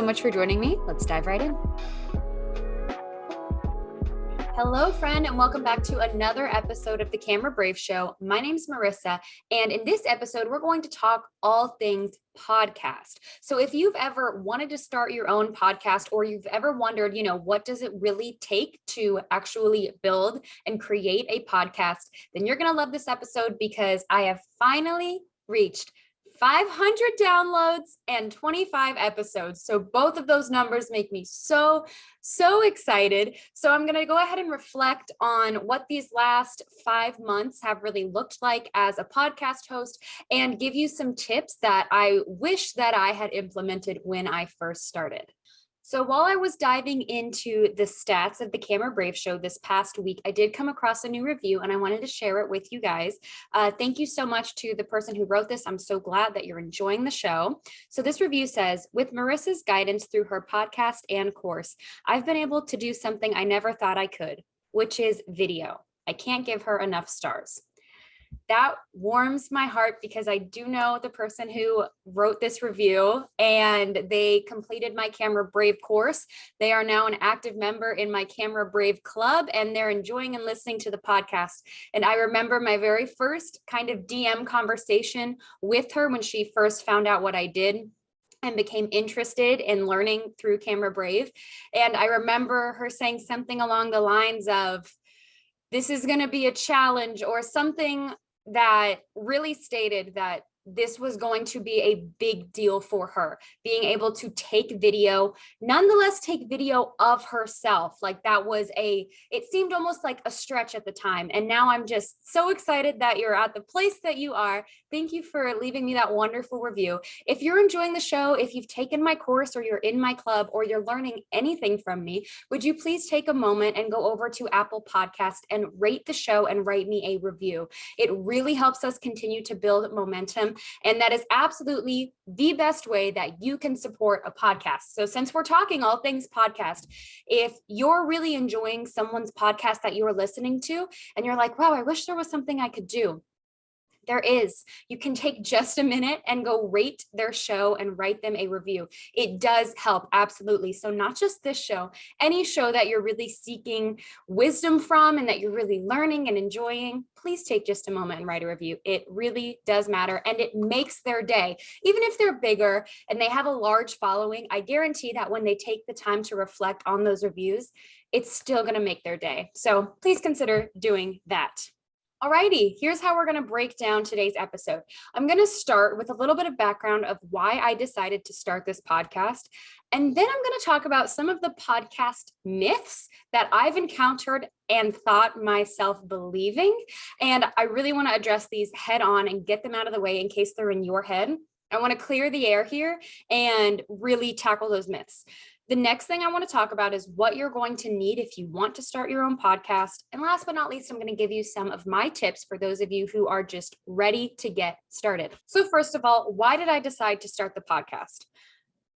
So much for joining me. Let's dive right in. Hello, friend, and welcome back to another episode of the Camera Brave Show. My name's Marissa, and in this episode, we're going to talk all things podcast. So if you've ever wanted to start your own podcast, or you've ever wondered, what does it really take to actually build and create a podcast, then you're going to love this episode because I have finally reached 500 downloads and 25 episodes. So both of those numbers make me so excited. So I'm going to go ahead and reflect on what these last 5 months have really looked like as a podcast host and give you some tips that I wish that I had implemented when I first started. So while I was diving into the stats of the Camera Brave Show this past week, I did come across a new review and I wanted to share it with you guys. Thank you so much to the person who wrote this. I'm so glad that you're enjoying the show. So this review says, with Marissa's guidance through her podcast and course, I've been able to do something I never thought I could, which is video. I can't give her enough stars. That warms my heart because I do know the person who wrote this review and they completed my Camera Brave course. They are now an active member in my Camera Brave club and they're enjoying and listening to the podcast. And I remember my very first kind of DM conversation with her when she first found out what I did and became interested in learning through Camera Brave. And I remember her saying something along the lines of, this is going to be a challenge, or something that really stated that this was going to be a big deal for her, being able to take video, nonetheless take video of herself. Like it seemed almost like a stretch at the time. And now I'm just so excited that you're at the place that you are. Thank you for leaving me that wonderful review. If you're enjoying the show, if you've taken my course or you're in my club or you're learning anything from me, would you please take a moment and go over to Apple Podcast and rate the show and write me a review? It really helps us continue to build momentum. And that is absolutely the best way that you can support a podcast. So since we're talking all things podcast, if you're really enjoying someone's podcast that you're listening to and you're like, wow, I wish there was something I could do. There is. You can take just a minute and go rate their show and write them a review. It does help, absolutely. So not just this show, any show that you're really seeking wisdom from and that you're really learning and enjoying, please take just a moment and write a review. It really does matter and it makes their day. Even if they're bigger and they have a large following, I guarantee that when they take the time to reflect on those reviews, it's still going to make their day. So please consider doing that. Alrighty, here's how we're going to break down today's episode. I'm going to start with a little bit of background of why I decided to start this podcast. And then I'm going to talk about some of the podcast myths that I've encountered and thought myself believing. And I really want to address these head on and get them out of the way in case they're in your head. I want to clear the air here and really tackle those myths. The next thing I want to talk about is what you're going to need if you want to start your own podcast. And last but not least, I'm going to give you some of my tips for those of you who are just ready to get started. So first of all, why did I decide to start the podcast?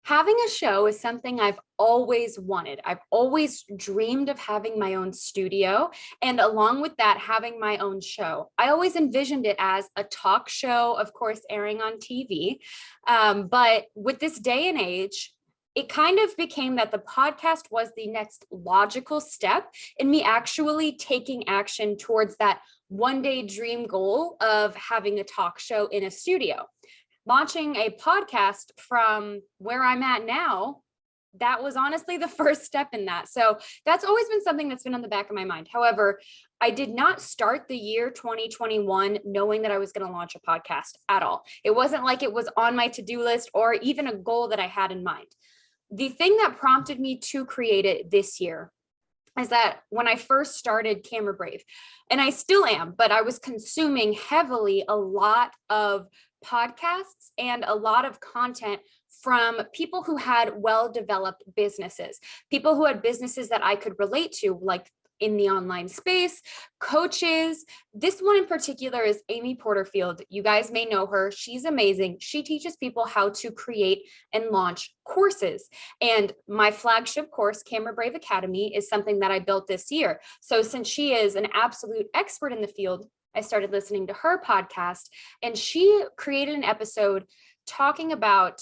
Having a show is something I've always wanted. I've always dreamed of having my own studio. And along with that, having my own show. I always envisioned it as a talk show, of course, airing on TV. But with this day and age, it kind of became that the podcast was the next logical step in me actually taking action towards that one day dream goal of having a talk show in a studio. Launching a podcast from where I'm at now, that was honestly the first step in that. So that's always been something that's been on the back of my mind. However, I did not start the year 2021 knowing that I was going to launch a podcast at all. It wasn't like it was on my to-do list or even a goal that I had in mind. The thing that prompted me to create it this year is that when I first started Camera Brave, and I still am, but I was consuming heavily a lot of podcasts and a lot of content from people who had well-developed businesses, people who had businesses that I could relate to, like in the online space, coaches. This one in particular is Amy Porterfield. You guys may know her. She's amazing. She teaches people how to create and launch courses. And my flagship course, Camera Brave Academy, is something that I built this year. So since she is an absolute expert in the field, I started listening to her podcast, and she created an episode talking about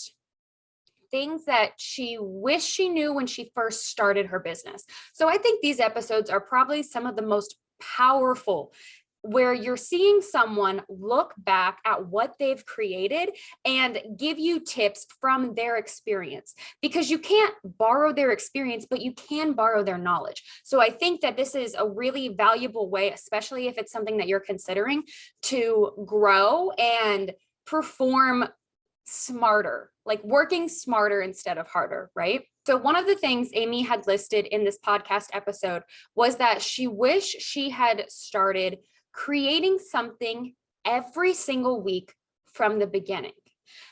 things that she wished she knew when she first started her business. So I think these episodes are probably some of the most powerful, where you're seeing someone look back at what they've created and give you tips from their experience, because you can't borrow their experience, but you can borrow their knowledge. So I think that this is a really valuable way, especially if it's something that you're considering, to grow and perform smarter, like working smarter instead of harder, right? So one of the things Amy had listed in this podcast episode was that she wished she had started creating something every single week from the beginning.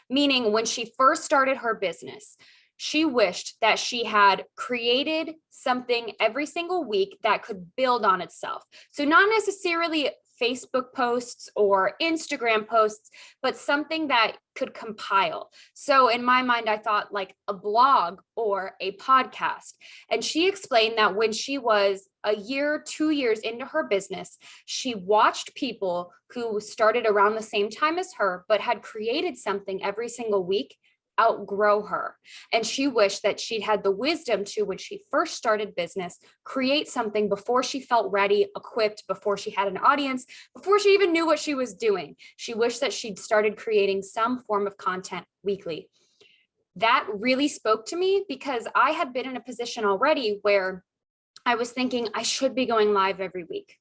Meaning, when she first started her business, she wished that she had created something every single week that could build on itself. So not necessarily Facebook posts or Instagram posts, but something that could compile. So in my mind, I thought like a blog or a podcast. And she explained that when she was a year, 2 years into her business, she watched people who started around the same time as her, but had created something every single week, outgrow her. And she wished that she'd had the wisdom to, when she first started business, create something before she felt ready, equipped, before she had an audience, before she even knew what she was doing. She wished that she'd started creating some form of content weekly. That really spoke to me, because I had been in a position already where I was thinking I should be going live every week.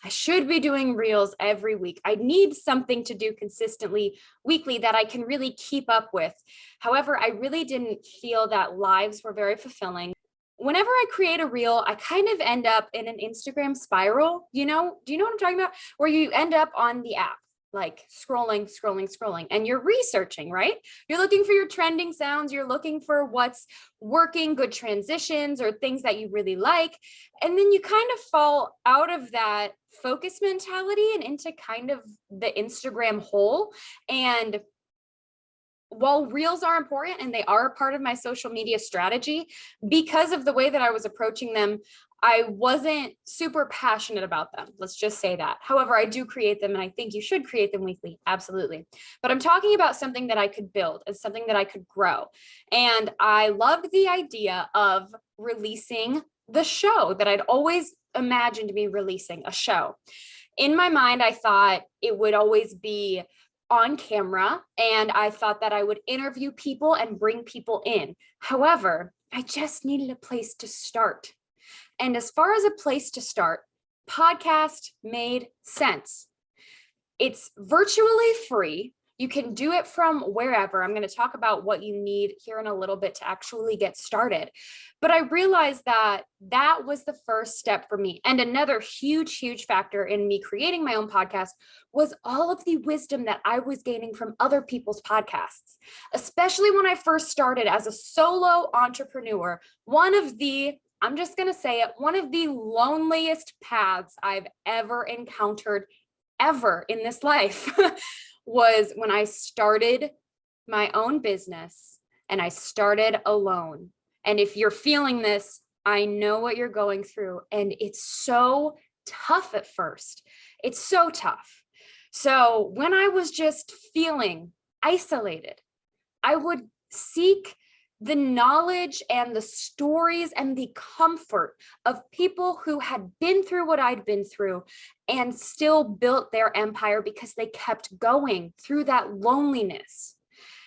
I should be doing reels every week. I need something to do consistently weekly that I can really keep up with. However, I really didn't feel that lives were very fulfilling. Whenever I create a reel, I kind of end up in an Instagram spiral, do you know what I'm talking about? Where you end up on the app, like scrolling, and you're researching, right? You're looking for your trending sounds, you're looking for what's working, good transitions or things that you really like. And then you kind of fall out of that focus mentality and into kind of the Instagram hole. And while reels are important and they are a part of my social media strategy, because of the way that I was approaching them, I wasn't super passionate about them. Let's just say that. However, I do create them, and I think you should create them weekly. Absolutely. But I'm talking about something that I could build and something that I could grow. And I loved the idea of releasing the show that I'd always imagined me releasing, a show. In my mind, I thought it would always be on camera, and I thought that I would interview people and bring people in. However, I just needed a place to start. And as far as a place to start, podcast made sense. It's virtually free. You can do it from wherever. I'm going to talk about what you need here in a little bit to actually get started. But I realized that that was the first step for me. And another huge factor in me creating my own podcast was all of the wisdom that I was gaining from other people's podcasts, especially when I first started as a solo entrepreneur. I'm just going to say it, one of the loneliest paths I've ever encountered ever in this life was when I started my own business and I started alone. And if you're feeling this, I know what you're going through. And it's so tough at first. It's so tough. So when I was just feeling isolated, I would seek the knowledge and the stories and the comfort of people who had been through what I'd been through and still built their empire because they kept going through that loneliness.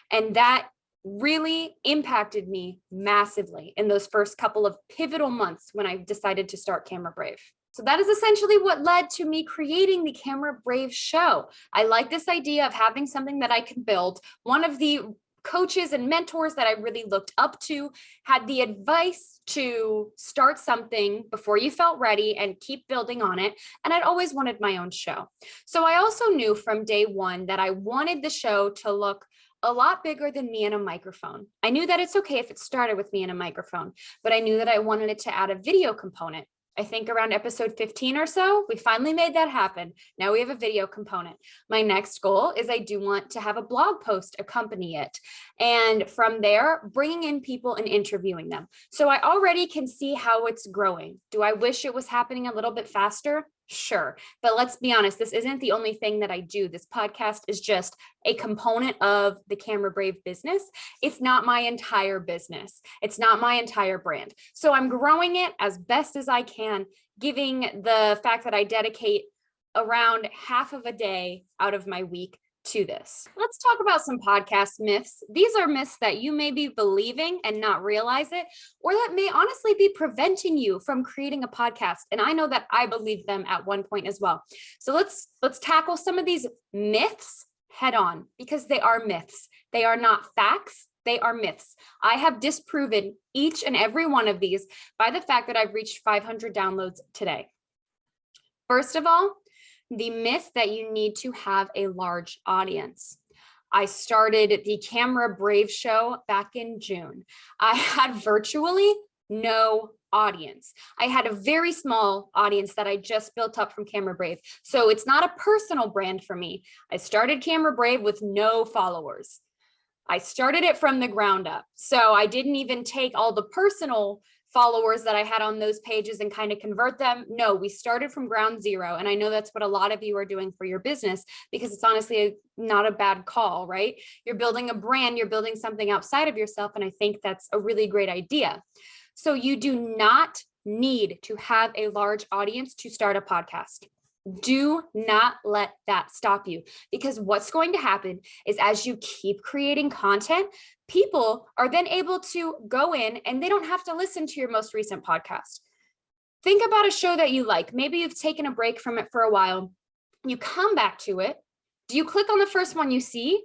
And that really impacted me massively in those first couple of pivotal months when I decided to start Camera Brave. So that is essentially what led to me creating the Camera Brave show. I like this idea of having something that I can build. One of the coaches and mentors that I really looked up to had the advice to start something before you felt ready and keep building on it. And I'd always wanted my own show. So I also knew from day one that I wanted the show to look a lot bigger than me and a microphone. I knew that it's okay if it started with me and a microphone, but I knew that I wanted it to add a video component. I think around episode 15 or so, we finally made that happen. Now we have a video component. My next goal is I do want to have a blog post accompany it. And from there, bringing in people and interviewing them. So I already can see how it's growing. Do I wish it was happening a little bit faster? Sure. But let's be honest, this isn't the only thing that I do. This podcast is just a component of the Camera Brave business. It's not my entire business. It's not my entire brand. So I'm growing it as best as I can, giving the fact that I dedicate around half of a day out of my week to this. Let's talk about some podcast myths. These are myths that you may be believing and not realize it, or that may honestly be preventing you from creating a podcast. And I know that I believed them at one point as well. So let's tackle some of these myths head on, because they are myths. They are not facts. They are myths. I have disproven each and every one of these by the fact that I've reached 500 downloads today. First of all, the myth that you need to have a large audience. I started the Camera Brave show back in June. I had virtually no audience. I had a very small audience that I just built up from Camera Brave. So it's not a personal brand for me. I started Camera Brave with no followers. I started it from the ground up. So I didn't even take all the personal followers that I had on those pages and kind of convert them. No, we started from ground zero. And I know that's what a lot of you are doing for your business, because it's honestly not a bad call, right? You're building a brand, you're building something outside of yourself. And I think that's a really great idea. So you do not need to have a large audience to start a podcast. Do not let that stop you, because what's going to happen is as you keep creating content, people are then able to go in and they don't have to listen to your most recent podcast. Think about a show that you like. Maybe you've taken a break from it for a while. You come back to it. Do you click on the first one you see,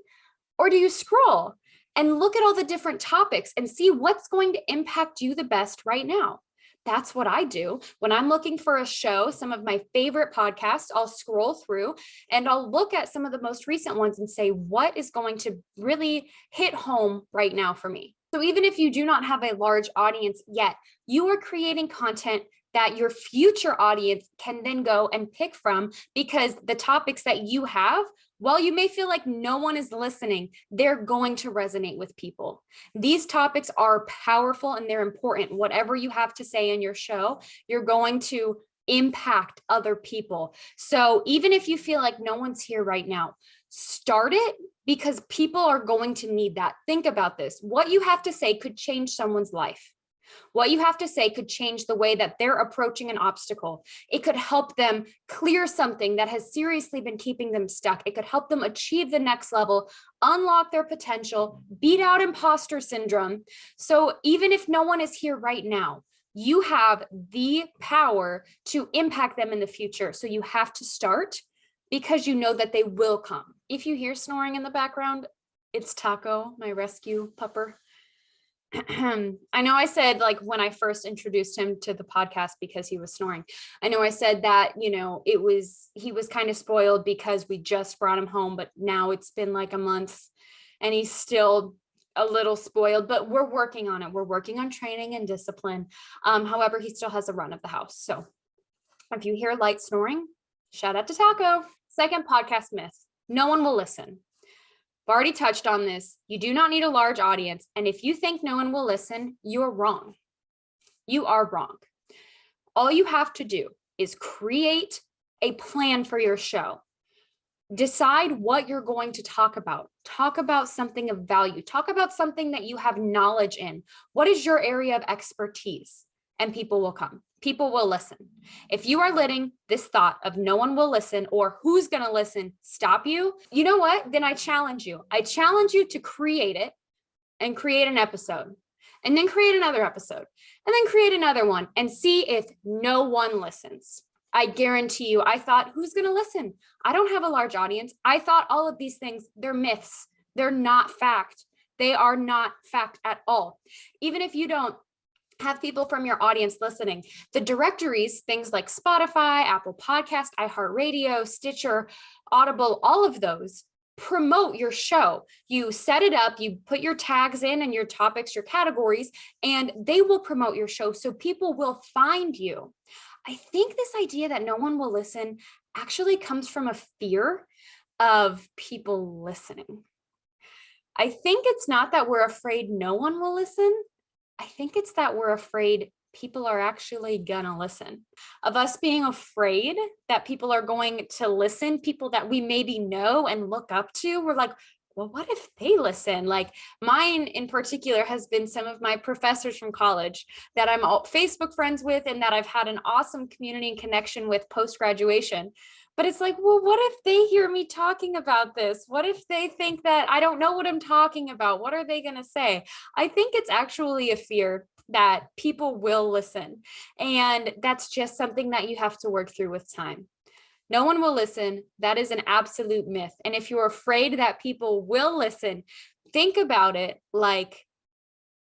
or do you scroll and look at all the different topics and see what's going to impact you the best right now? That's what I do. When I'm looking for a show, some of my favorite podcasts, I'll scroll through and I'll look at some of the most recent ones and say, what is going to really hit home right now for me? So even if you do not have a large audience yet, you are creating content that your future audience can then go and pick from, because the topics that you have, while you may feel like no one is listening, they're going to resonate with people. These topics are powerful and they're important. Whatever you have to say in your show, you're going to impact other people. So even if you feel like no one's here right now, start it, because people are going to need that. Think about this. What you have to say could change someone's life. What you have to say could change the way that they're approaching an obstacle. It could help them clear something that has seriously been keeping them stuck. It could help them achieve the next level, unlock their potential, beat out imposter syndrome. So even if no one is here right now, you have the power to impact them in the future. So you have to start, because you know that they will come. If you hear snoring in the background, it's Taco, my rescue pupper. I know I said, like, when I first introduced him to the podcast, because he was snoring, I know I said that, he was kind of spoiled because we just brought him home, but now it's been like a month and he's still a little spoiled, but we're working on it. We're working on training and discipline. However, he still has a run of the house. So if you hear light snoring, shout out to Taco. Second podcast myth: no one will listen. I've already touched on this. You do not need a large audience. And if you think no one will listen, you're wrong. You are wrong. All you have to do is create a plan for your show. Decide what you're going to talk about. Talk about something of value. Talk about something that you have knowledge in. What is your area of expertise? And people will come. People will listen. If you are letting this thought of no one will listen or who's going to listen stop you, you know what? Then I challenge you. I challenge you to create it, and create an episode, and then create another episode, and then create another one, and see if no one listens. I guarantee you, I thought, who's going to listen? I don't have a large audience. I thought all of these things, they're myths. They're not fact. They are not fact at all. Even if you don't have people from your audience listening, the directories, things like Spotify, Apple Podcast, iHeartRadio, Stitcher, Audible, all of those promote your show. You set it up, you put your tags in and your topics, your categories, and they will promote your show. So people will find you. I think this idea that no one will listen actually comes from a fear of people listening. I think it's not that we're afraid no one will listen. I think it's that we're afraid people are actually gonna listen, of us being afraid that people are going to listen, people that we maybe know and look up to. We're like, well, what if they listen? Like mine in particular has been some of my professors from college that I'm all Facebook friends with and that I've had an awesome community and connection with post-graduation. But it's like, well, what if they hear me talking about this? What if they think that I don't know what I'm talking about? What are they going to say? I think it's actually a fear that people will listen. And that's just something that you have to work through with time. No one will listen. That is an absolute myth. And if you're afraid that people will listen, think about it like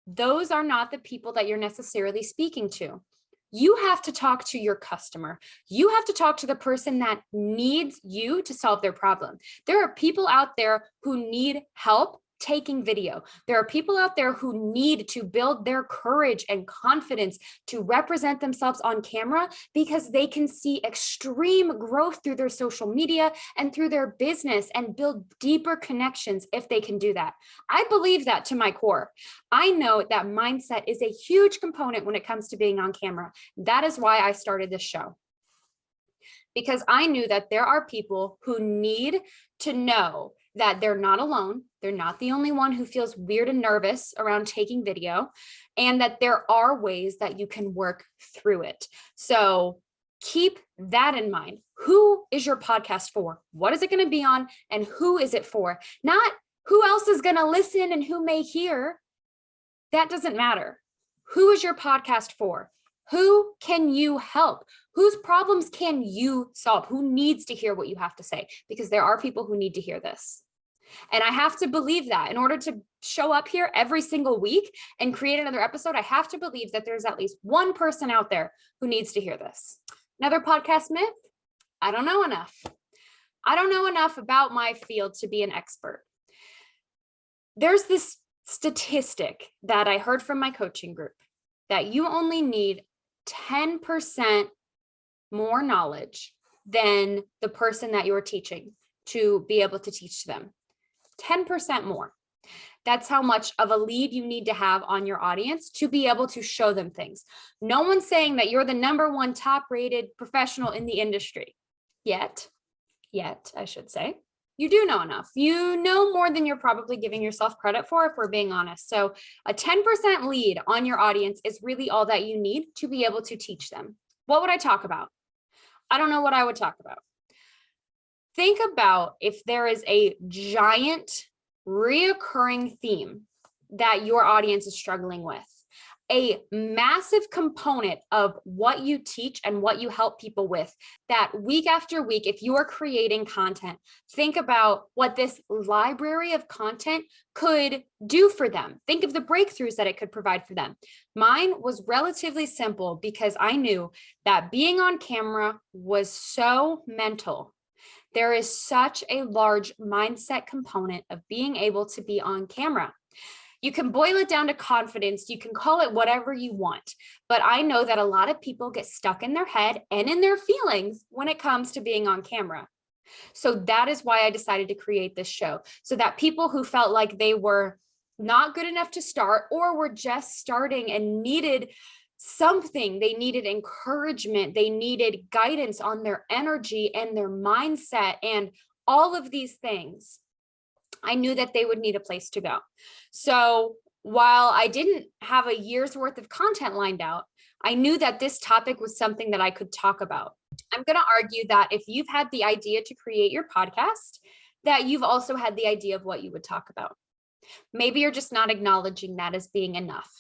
those are not the people that you're necessarily speaking to. You have to talk to your customer. You have to talk to the person that needs you to solve their problem. There are people out there who need help taking video. There are people out there who need to build their courage and confidence to represent themselves on camera because they can see extreme growth through their social media and through their business and build deeper connections if they can do that. I believe that to my core. I know that mindset is a huge component when it comes to being on camera. That is why I started this show. Because I knew that there are people who need to know that they're not alone. They're not the only one who feels weird and nervous around taking video, and that there are ways that you can work through it. So keep that in mind. Who is your podcast for? What is it going to be on? And who is it for? Not who else is going to listen and who may hear. That doesn't matter. Who is your podcast for? Who can you help? Whose problems can you solve? Who needs to hear what you have to say? Because there are people who need to hear this. And I have to believe that in order to show up here every single week and create another episode, I have to believe that there's at least one person out there who needs to hear this. Another podcast myth? I don't know enough. I don't know enough about my field to be an expert. There's this statistic that I heard from my coaching group that you only need 10% more knowledge than the person that you're teaching to be able to teach them. 10% more. That's how much of a lead you need to have on your audience to be able to show them things. No one's saying that you're the #1 top rated professional in the industry yet, I should say. You do know enough. You know more than you're probably giving yourself credit for, if we're being honest. So a 10% lead on your audience is really all that you need to be able to teach them. What would I talk about? I don't know what I would talk about. Think about if there is a giant reoccurring theme that your audience is struggling with. A massive component of what you teach and what you help people with, that week after week, if you are creating content, think about what this library of content could do for them. Think of the breakthroughs that it could provide for them. Mine was relatively simple because I knew that being on camera was so mental. There is such a large mindset component of being able to be on camera. You can boil it down to confidence. You can call it whatever you want. But I know that a lot of people get stuck in their head and in their feelings when it comes to being on camera. So that is why I decided to create this show, so that people who felt like they were not good enough to start or were just starting and needed something, they needed encouragement, they needed guidance on their energy and their mindset and all of these things, I knew that they would need a place to go. So while I didn't have a year's worth of content lined out, I knew that this topic was something that I could talk about. I'm going to argue that if you've had the idea to create your podcast, that you've also had the idea of what you would talk about. Maybe you're just not acknowledging that as being enough.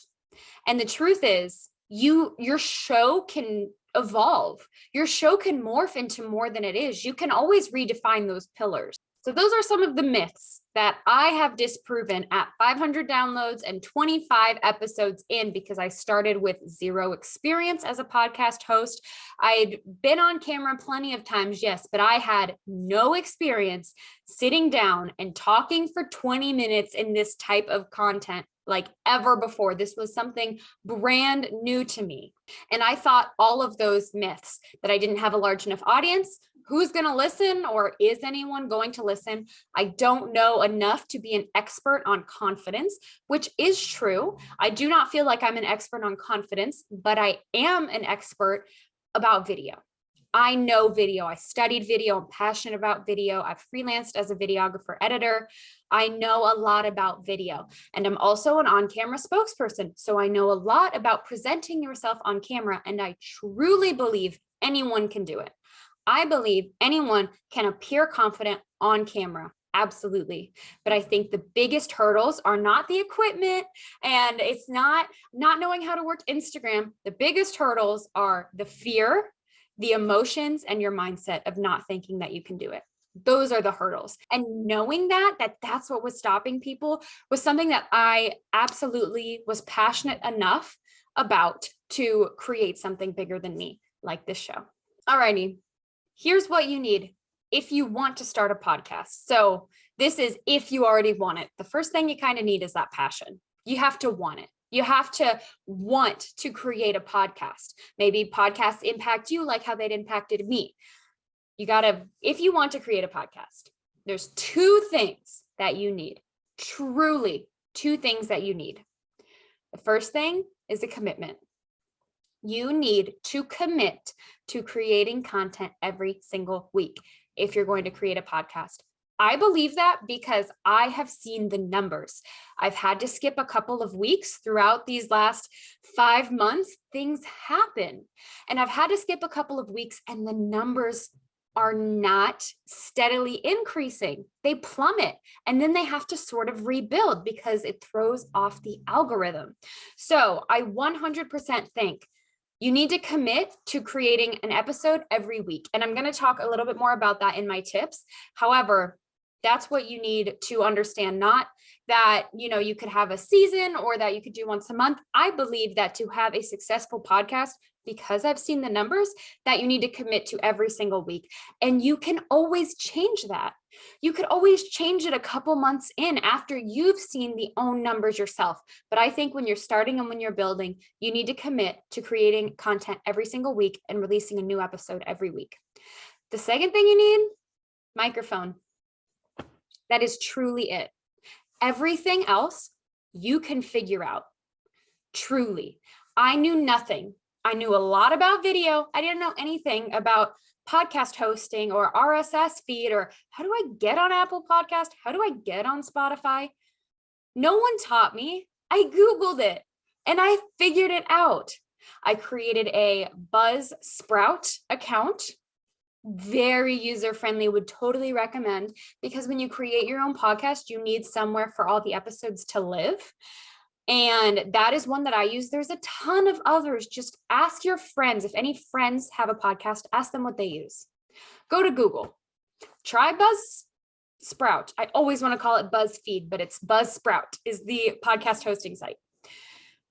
And the truth is, your show can evolve. Your show can morph into more than it is. You can always redefine those pillars. So those are some of the myths that I have disproven at 500 downloads and 25 episodes in, because I started with zero experience as a podcast host. I'd been on camera plenty of times, yes, but I had no experience sitting down and talking for 20 minutes in this type of content like ever before. This was something brand new to me. And I thought all of those myths, that I didn't have a large enough audience, who's going to listen, or is anyone going to listen? I don't know enough to be an expert on confidence, which is true. I do not feel like I'm an expert on confidence, but I am an expert about video. I know video. I studied video. I'm passionate about video. I've freelanced as a videographer editor. I know a lot about video, and I'm also an on-camera spokesperson. So I know a lot about presenting yourself on camera, and I truly believe anyone can do it. I believe anyone can appear confident on camera. Absolutely. But I think the biggest hurdles are not the equipment, and it's not knowing how to work Instagram. The biggest hurdles are the fear, the emotions, and your mindset of not thinking that you can do it. Those are the hurdles. And knowing that's what was stopping people was something that I absolutely was passionate enough about to create something bigger than me, like this show. Alrighty, here's what you need if you want to start a podcast. So this is if you already want it. The first thing you kind of need is that passion. You have to want it. You have to want to create a podcast. Maybe podcasts impact you like how they'd impacted me. If you want to create a podcast, there's two things that you need, truly two things that you need. The first thing is a commitment. You need to commit to creating content every single week if you're going to create a podcast. I believe that because I have seen the numbers. I've had to skip a couple of weeks throughout these last 5 months. Things happen, and I've had to skip a couple of weeks, and the numbers are not steadily increasing. They plummet, and then they have to sort of rebuild because it throws off the algorithm. So I 100% think you need to commit to creating an episode every week. And I'm going to talk a little bit more about that in my tips. However, that's what you need to understand, not that, you could have a season or that you could do once a month. I believe that to have a successful podcast, because I've seen the numbers, that you need to commit to every single week. And you can always change that. You could always change it a couple months in after you've seen the own numbers yourself. But I think when you're starting and when you're building, you need to commit to creating content every single week and releasing a new episode every week. The second thing you need, microphone. That is truly it. Everything else you can figure out. Truly. I knew nothing. I knew a lot about video. I didn't know anything about podcast hosting or RSS feed, or how do I get on Apple Podcast? How do I get on Spotify? No one taught me. I Googled it and I figured it out. I created a Buzzsprout account. Very user-friendly, would totally recommend, because when you create your own podcast, you need somewhere for all the episodes to live. And that is one that I use. There's a ton of others. Just ask your friends. If any friends have a podcast, ask them what they use. Go to Google. Try Buzzsprout. I always want to call it BuzzFeed, but it's Buzzsprout is the podcast hosting site.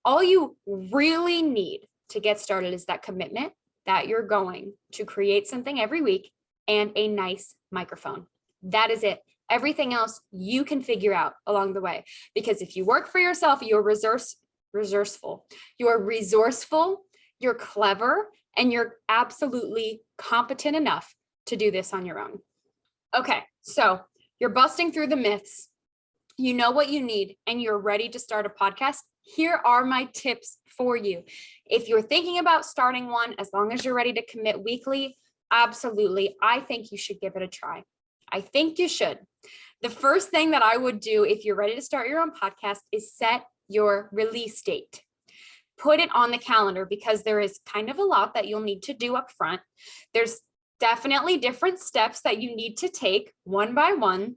All you really need to get started is that commitment that you're going to create something every week and a nice microphone. That is it. Everything else you can figure out along the way, because if you work for yourself, you're resourceful, you're clever, and you're absolutely competent enough to do this on your own. Okay, so you're busting through the myths. You know what you need, and you're ready to start a podcast. Here are my tips for you. If you're thinking about starting one, as long as you're ready to commit weekly, absolutely, I think you should give it a try. I think you should. The first thing that I would do if you're ready to start your own podcast is set your release date. Put it on the calendar, because there is kind of a lot that you'll need to do up front. There's definitely different steps that you need to take one by one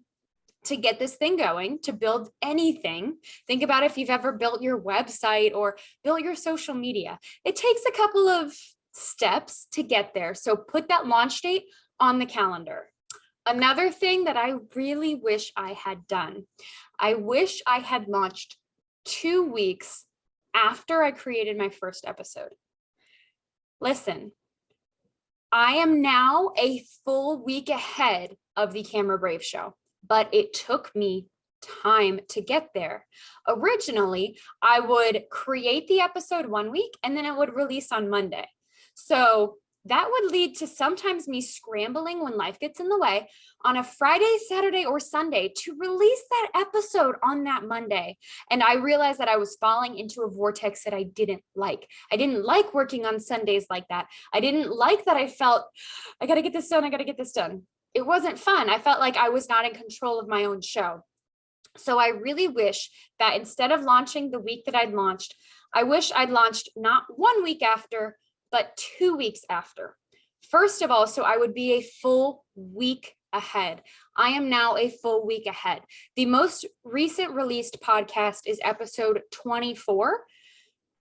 to get this thing going, to build anything. Think about if you've ever built your website or built your social media. It takes a couple of steps to get there. So put that launch date on the calendar. Another thing that I really wish I had done, I wish I had launched 2 weeks after I created my first episode. Listen, I am now a full week ahead of the Camera Brave show, but it took me time to get there. Originally, I would create the episode 1 week and then it would release on Monday. So that would lead to sometimes me scrambling when life gets in the way on a Friday, Saturday, or Sunday to release that episode on that Monday. And I realized that I was falling into a vortex that I didn't like. I didn't like working on Sundays like that. I didn't like that I felt, I got to get this done. I got to get this done. It wasn't fun. I felt like I was not in control of my own show. So I really wish that instead of launching the week that I'd launched, I wish I'd launched not 1 week after, but 2 weeks after. First of all, so I would be a full week ahead. I am now a full week ahead. The most recent released podcast is episode 24.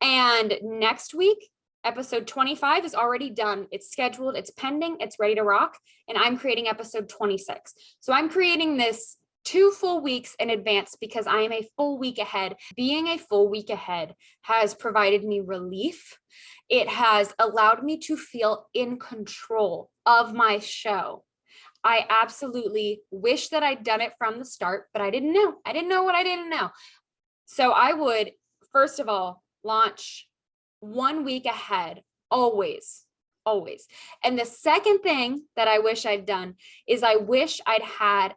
And next week, episode 25 is already done. It's scheduled, it's pending, it's ready to rock. And I'm creating episode 26. So I'm creating this 2 full weeks in advance because I am a full week ahead. Being a full week ahead has provided me relief. It has allowed me to feel in control of my show. I absolutely wish that I'd done it from the start, but I didn't know. I didn't know what I didn't know. So I would, first of all, launch 1 week ahead, always. And the second thing that I wish I'd done is I wish I'd had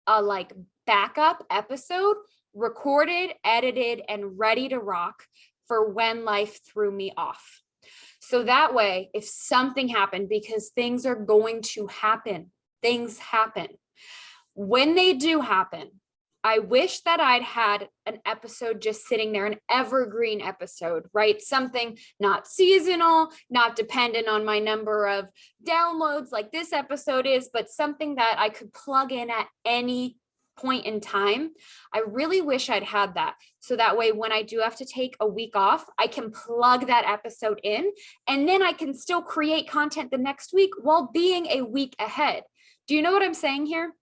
a backup episode recorded, edited, and ready to rock for when life threw me off. So that way, if something happened, because things are going to happen, things happen. When they do happen, I wish that I'd had an episode just sitting there, an evergreen episode, right? Something not seasonal, not dependent on my number of downloads like this episode is, but something that I could plug in at any point in time. I really wish I'd had that. So that way, when I do have to take a week off, I can plug that episode in, and then I can still create content the next week while being a week ahead. Do you know what I'm saying here?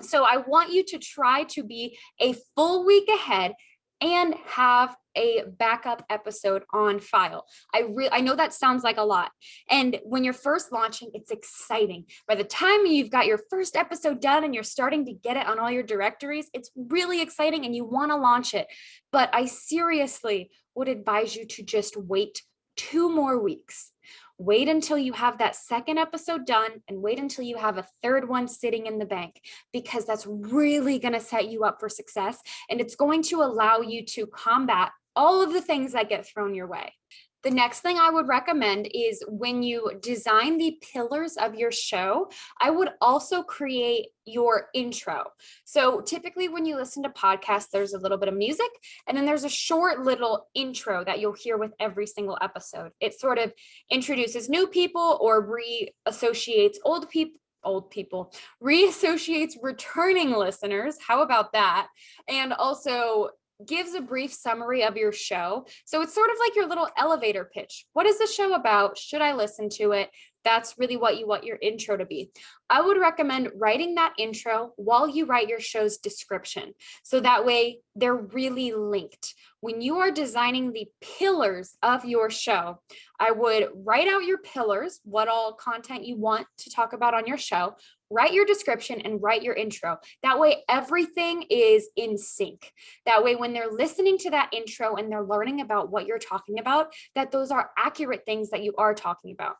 So I want you to try to be a full week ahead and have a backup episode on file. I know that sounds like a lot. And when you're first launching, it's exciting. By the time you've got your first episode done and you're starting to get it on all your directories, it's really exciting and you want to launch it. But I seriously would advise you to just wait 2 more weeks. Wait until you have that second episode done and wait until you have a third one sitting in the bank, because that's really going to set you up for success. And it's going to allow you to combat all of the things that get thrown your way. The next thing I would recommend is when you design the pillars of your show, I would also create your intro. So typically when you listen to podcasts, there's a little bit of music and then there's a short little intro that you'll hear with every single episode. It sort of introduces new people or reassociates old people, reassociates returning listeners. How about that? And also gives a brief summary of your show. So it's sort of like your little elevator pitch. What is the show about? Should I listen to it? That's really what you want your intro to be. I would recommend writing that intro while you write your show's description. So that way they're really linked. When you are designing the pillars of your show, I would write out your pillars, what all content you want to talk about on your show, write your description and write your intro. That way everything is in sync. That way when they're listening to that intro and they're learning about what you're talking about, that those are accurate things that you are talking about.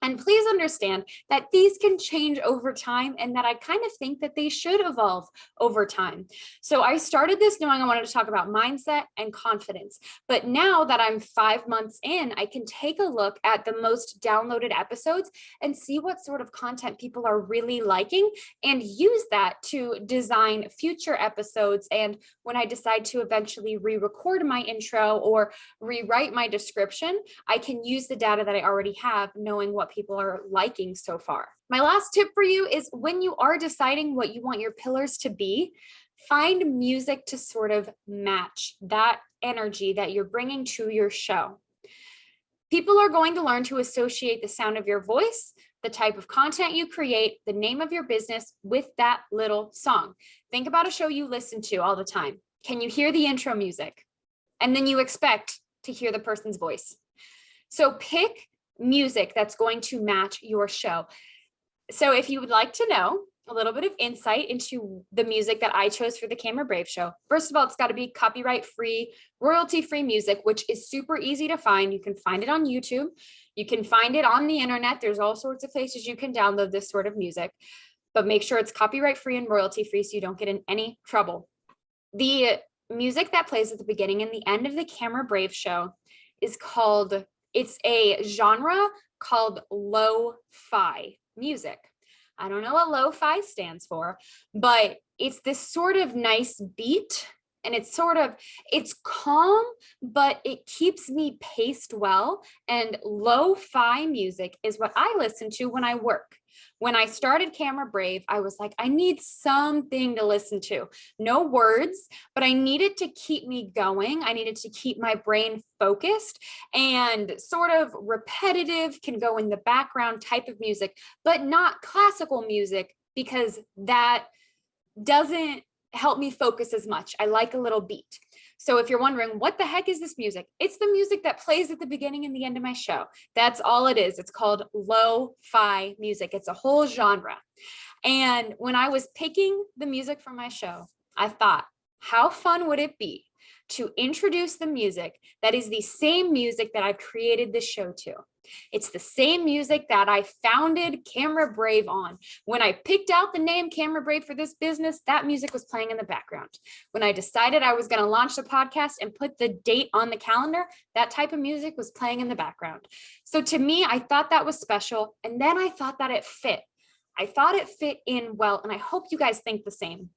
And please understand that these can change over time and that I kind of think that they should evolve over time. So I started this knowing I wanted to talk about mindset and confidence. But now that I'm 5 months in, I can take a look at the most downloaded episodes and see what sort of content people are really liking and use that to design future episodes. And when I decide to eventually re-record my intro or rewrite my description, I can use the data that I already have, knowing what people are liking so far. My last tip for you is when you are deciding what you want your pillars to be, find music to sort of match that energy that you're bringing to your show. People are going to learn to associate the sound of your voice, the type of content you create, the name of your business with that little song. Think about a show you listen to all the time. Can you hear the intro music? And then you expect to hear the person's voice. So pick music that's going to match your show. So if you would like to know, a little bit of insight into the music that I chose for the Camera Brave show. First of all, it's got to be copyright free, royalty free music, which is super easy to find. You can find it on YouTube. You can find it on the internet. There's all sorts of places you can download this sort of music, but make sure it's copyright free and royalty free so you don't get in any trouble. The music that plays at the beginning and the end of the Camera Brave show is it's a genre called lo-fi music. I don't know what lo-fi stands for, but it's this sort of nice beat, and it's calm, but it keeps me paced well. And lo-fi music is what I listen to when I work. When I started Camera Brave, I was like, I need something to listen to. No words, but I needed to keep me going. I needed to keep my brain focused, and sort of repetitive, can go in the background type of music, but not classical music, because that doesn't help me focus as much. I like a little beat. So if you're wondering, what the heck is this music? It's the music that plays at the beginning and the end of my show. That's all it is. It's called lo-fi music. It's a whole genre. And when I was picking the music for my show, I thought, how fun would it be to introduce the music that is the same music that I've created this show to? It's the same music that I founded Camera Brave on. When I picked out the name Camera Brave for this business, that music was playing in the background. When I decided I was going to launch the podcast and put the date on the calendar, that type of music was playing in the background. So to me, I thought that was special. And then I thought that it fit. I thought it fit in well, and I hope you guys think the same,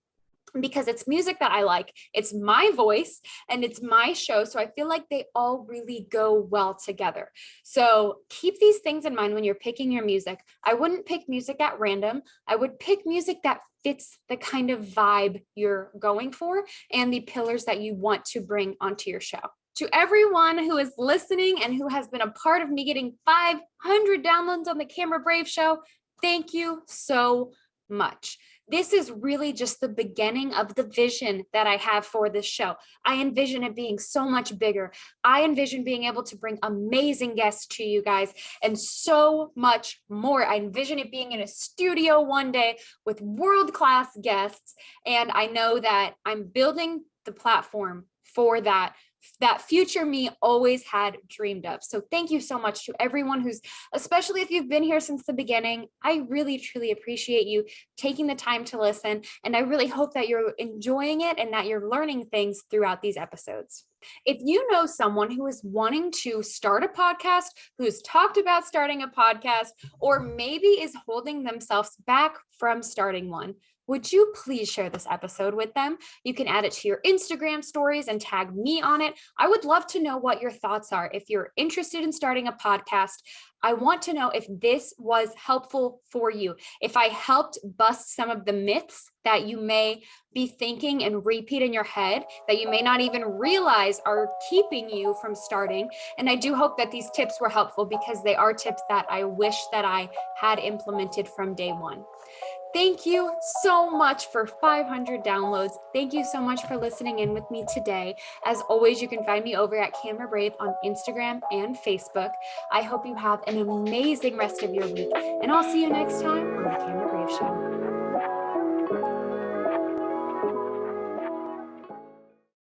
because it's music that I like. It's my voice and it's my show. So I feel like they all really go well together. So keep these things in mind when you're picking your music. I wouldn't pick music at random. I would pick music that fits the kind of vibe you're going for and the pillars that you want to bring onto your show. To everyone who is listening and who has been a part of me getting 500 downloads on the Camera Brave show, thank you so much. This is really just the beginning of the vision that I have for this show. I envision it being so much bigger. I envision being able to bring amazing guests to you guys and so much more. I envision it being in a studio one day with world-class guests. And I know that I'm building the platform for that future me always had dreamed of. So thank you so much to everyone especially if you've been here since the beginning. I really, truly appreciate you taking the time to listen. And I really hope that you're enjoying it and that you're learning things throughout these episodes. If you know someone who is wanting to start a podcast, who's talked about starting a podcast, or maybe is holding themselves back from starting one, would you please share this episode with them? You can add it to your Instagram stories and tag me on it. I would love to know what your thoughts are. If you're interested in starting a podcast, I want to know if this was helpful for you. If I helped bust some of the myths that you may be thinking and repeat in your head that you may not even realize are keeping you from starting. And I do hope that these tips were helpful, because they are tips that I wish that I had implemented from day one. Thank you so much for 500 downloads. Thank you so much for listening in with me today. As always, you can find me over at Camera Brave on Instagram and Facebook. I hope you have an amazing rest of your week, and I'll see you next time on the Camera